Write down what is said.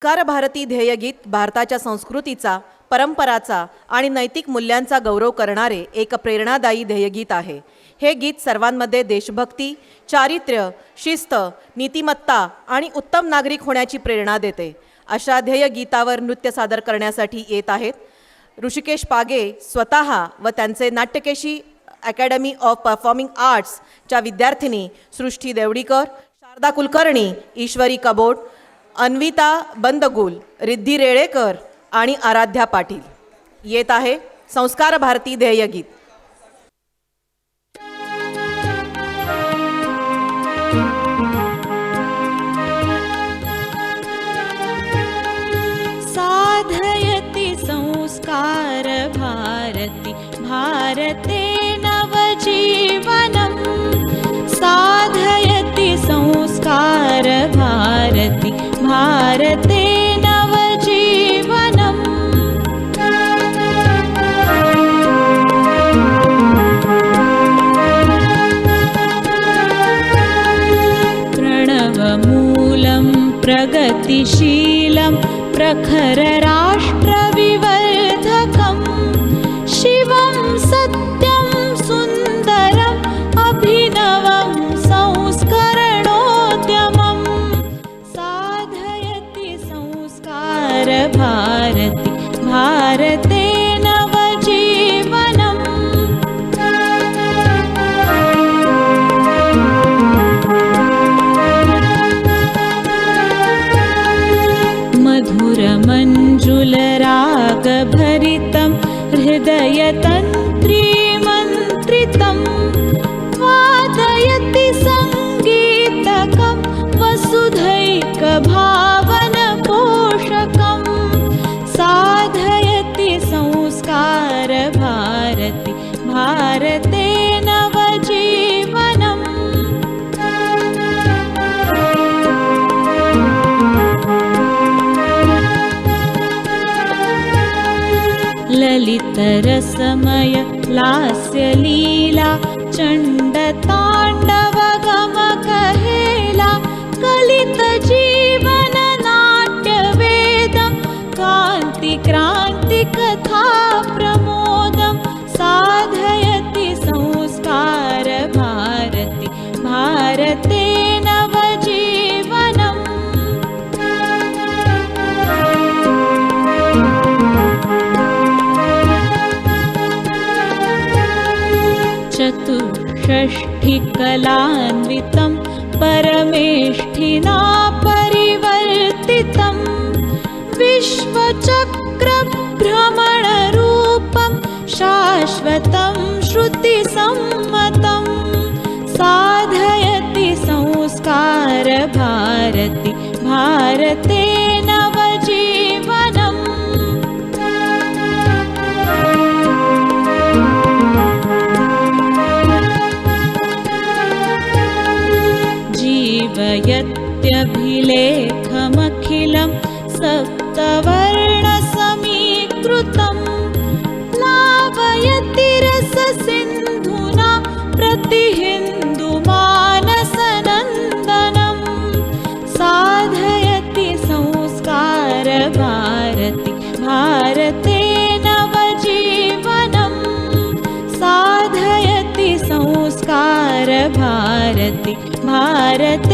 Car भारती ध्येयगीत भारताच्या संस्कृतीचा, परंपराचा आणि नैतिक मूल्यांचा गौरव करणारे एक प्रेरणादायी ध्येयगीत आहे. हे गीत सर्वांमध्ये देशभक्ती, चारित्र्य, शिस्त, नीतिमत्ता आणि उत्तम नागरिक होण्याची प्रेरणा देते. अशा ध्येयगीतावर नृत्य सादर करण्यासाठी येत आहेत ऋषिकेश पागे स्वतः व त्यांचे नाट्यकेशी अकॅडमी ऑफ परफॉर्मिंग आर्ट्सच्या विद्यार्थिनी सृष्टी देवडीकर, शारदा कुलकर्णी, ईश्वरी कबोड, अन्विता बंदगुल, रिद्धी रेळेकर आणि आराध्या पाटील. येत आहे संस्कार भारती ध्येयगीत. साधयति संस्कार भारती भारते नवजीवनम्. साधयति संस्कार भारती भारते नवजीवनम्. प्रणवमूलं प्रगतिशीलं प्रखरराष्ट्रविवर्धकं. शिवं सत्यं सुन्दरम् अभिनवं संस्करणोद्यमम्. साधयति संस्कार भारती भारते नवजीवनम्. मधुरमञ्जुलरागभरितं हृदयतन्त्रीमन्त्रितं. वादयति सङ्गीतकं वसुधैकभावनपोषकं. साधयति संस्कार भारती भारते नवजीवनम्. ललितरसमय लास्यलीला चण्डताण्डवगमकहेला. कलितजीवन नाट्यवेदं कान्तिक्रान्तिकथा प्रमोदं. साधयति संस्कार भारती भारते नवजीवनम्. चतुष्षष्ठिकलान्वितं परमेष्ठिना परिवर्तितं. विश्वचक्रभ्रमणरूपं शाश्वतं श्रुतिसम्मतं. साधयति संस्कार भारती भारते नवजीवनम्. जीवयत्यभिलेखमखिलं सप्तवर्णसमीकृतं. लावयति रससिन्धुना प्रतिहिन्दुमानसनन्दनं. साधयति संस्कार भारती भारते नवजीवनम्. साधयति संस्कार भारती भारते